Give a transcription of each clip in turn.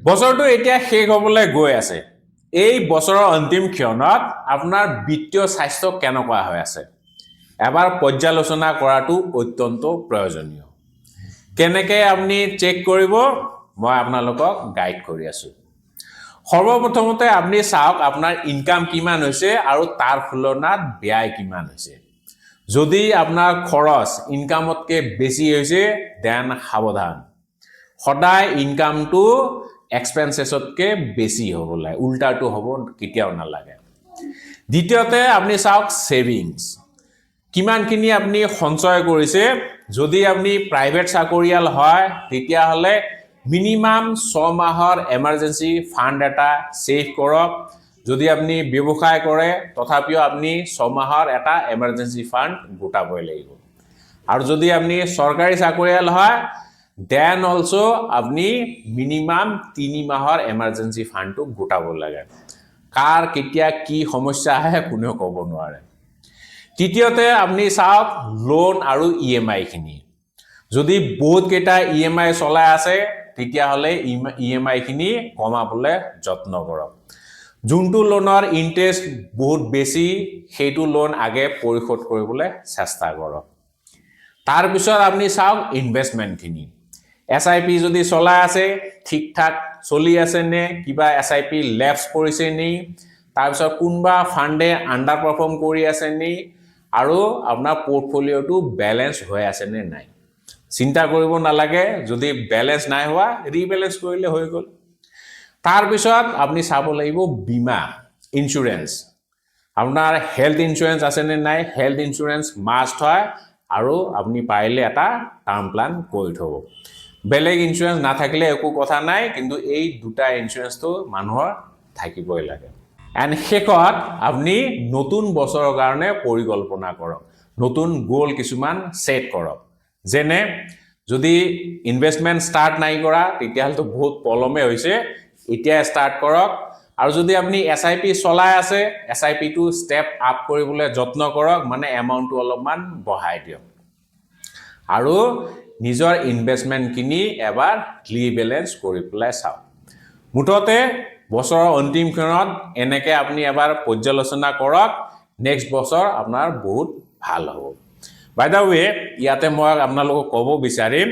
বছৰটো এতিয়া শেষ হ'বলৈ গৈ আছে। এই বছৰৰ অন্তিম ক্ষণত আপোনাৰ বিত্তীয় স্বাস্থ্য কেনেকুৱা হৈ আছে এবাৰ পৰ্যালোচনা কৰাটো অত্যন্ত প্ৰয়োজনীয়। কেনেকৈ আপুনি চেক কৰিব মই আপোনালোকক গাইড কৰি আছোঁ। সৰ্বপ্ৰথমতে আপুনি চাওক আপোনাৰ ইনকাম কিমান হৈছে আৰু তাৰ তুলনাত ব্যয় কিমান হৈছে। যদি আপোনাৰ খৰচ ইনকামতকৈ বেছি হৈছে দেন সাৱধান। সদায় ইনকামটো এক্সপেন্সেছতকৈ বেছি হ'ব লাগে, উল্টাটো হ'ব কেতিয়াও নালাগে। দ্বিতীয়তে আপুনি চাওক সেভিংস কিমানখিনি আপুনি সঞ্চয় কৰিছে। যদি আপুনি প্ৰাইভেট চাকৰিয়াল হয় তেতিয়াহ'লে মিনিমাম 6 মাহৰ এমাৰ্জেঞ্চি ফাণ্ড এটা সেভ কৰক। যদি আপুনি ব্যৱসায় কৰে তথাপিও আপুনি 6 মাহৰ এটা এমাৰ্জেঞ্চি ফাণ্ড গোটাবই লাগিব। আৰু যদি আপুনি চৰকাৰী চাকৰিয়াল হয় দেন অলসো আপুনি মিনিমাম 3 মাহৰ এমাৰ্জেঞ্চি ফাণ্ডটো গোটাব লাগে। কাৰ কেতিয়া কি সমস্যা আহে কোনেও ক'ব নোৱাৰে। তৃতীয়তে আপুনি চাওক লোন আৰু EMI খিনি। যদি বহুত কেইটা EMI চলাই আছে তেতিয়াহ'লে EMI খিনি কমাবলৈ যত্ন কৰক। যোনটো লোনৰ ইন্টাৰেষ্ট বহুত বেছি সেইটো লোন আগে পৰিশোধ কৰিবলৈ চেষ্টা কৰক। তাৰ পিছত আপুনি চাওক ইনভেষ্টমেণ্টখিনি। SIP যদি চলাই আছে ঠিক ঠাক চলি আছে নে, কিবা SIP লেপছ কৰিছে নি, তাৰপিছত কোনবা ফাণ্ডে আণ্ডাৰ পাৰফৰ্ম কৰি আছে নি, আৰু আপোনাৰ পোৰ্টফলিঅ'টো বেলেন্স হৈ আছে নে নাই। চিন্তা কৰিব নালাগে, যদি বেলেন্স নাই হোৱা ৰিবেলেন্স কৰিলে হৈ গ'ল। তাৰ পিছত আপুনি চাব লাগিব বীমা ইঞ্চুৰেঞ্চ। আপোনাৰ হেল্থ ইঞ্চুৰেঞ্চ আছে নে নাই, হেল্থ ইঞ্চুৰেঞ্চ মাষ্ট হয় আৰু আপুনি পাৰিলে এটা টাৰ্ম প্লান কৰি থ'ব। বেলেগ ইঞ্চুৰেঞ্চ নাথাকিলে একো কথা নাই, কিন্তু এই দুটা ইঞ্চুৰেঞ্চটো মানুহৰ থাকিবই লাগে। এণ্ড শেষত আপুনি নতুন বছৰৰ কাৰণে পৰিকল্পনা কৰক, নতুন গ'ল কিছুমান ছেট কৰক। যেনে যদি ইনভেষ্টমেণ্ট ষ্টাৰ্ট নাই কৰা তেতিয়াহ'লেতো বহুত পলমে হৈছে, এতিয়া ষ্টাৰ্ট কৰক। আৰু যদি আপুনি SIP চলাই আছে SIPটো ষ্টেপ আপ কৰিবলৈ যত্ন কৰক, মানে এমাউণ্টটো অলপমান বঢ়াই দিয়ক। আৰু নিজৰ ইনভেষ্টমেণ্টখিনি এবাৰ ৰিবেলেন্স কৰি পেলাই চাওক। মুঠতে বছৰৰ অন্তিম ক্ষণত এনেকৈ আপুনি এবাৰ পৰ্যালোচনা কৰক, নেক্সট বছৰ আপোনাৰ বহুত ভাল হ'ব। বাই দ্য ৱে ইয়াতে মই আপোনালোকক ক'ব বিচাৰিম,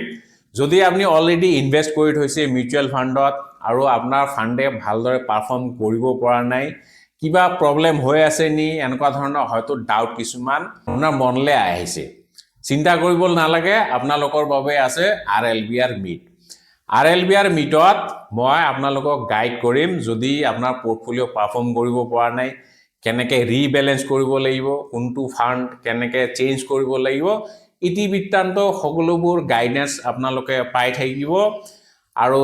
যদি আপুনি অলৰেডি ইনভেষ্ট কৰি থৈছে মিউচুৱেল ফাণ্ডত আৰু আপোনাৰ ফাণ্ডে ভালদৰে পাৰফৰ্ম কৰিব পৰা নাই, কিবা প্ৰব্লেম হৈ আছে নি, এনেকুৱা ধৰণৰ হয়তো ডাউট কিছুমান আপোনাৰ মনলৈ আহিছে, চিন্তা কৰিব নালাগে। আপোনালোকৰ বাবে আছে RLBR মিট। RLBR মিটত মই আপোনালোকক গাইড কৰিম, যদি আপোনাৰ পোৰ্টফলিঅ' পাৰফৰ্ম কৰিব পৰা নাই কেনেকৈ ৰিবেলেন্স কৰিব লাগিব, কোনটো ফাণ্ড কেনেকৈ চেঞ্জ কৰিব লাগিব, ইতিবৃত্তান্ত সকলোবোৰ গাইডেন্স আপোনালোকে পাই থাকিব। আৰু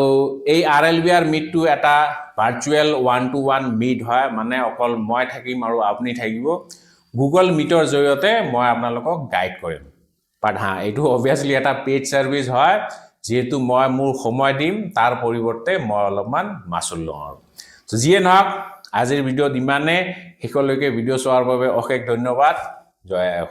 এই RLBR মিটটো এটা ভাৰ্চুৱেল 1-to-1 মিট হয়, মানে অকল মই থাকিম আৰু আপুনি থাকিব। গুগল মিটৰ জৰিয়তে মই আপোনালোকক গাইড কৰিম। বাট এইটো অবভিয়াছলি এটা পেইড ছাৰ্ভিচ হয়, যিহেতু মই মোৰ সময় দিম তাৰ পৰিৱৰ্তে মই অলপমান মাচুল লওঁ। আৰু যিয়ে নহওক আজিৰ ভিডিঅ'ত ইমানে। শেষলৈকে ভিডিঅ' চোৱাৰ বাবে অশেষ ধন্যবাদ। জয় আই অসম।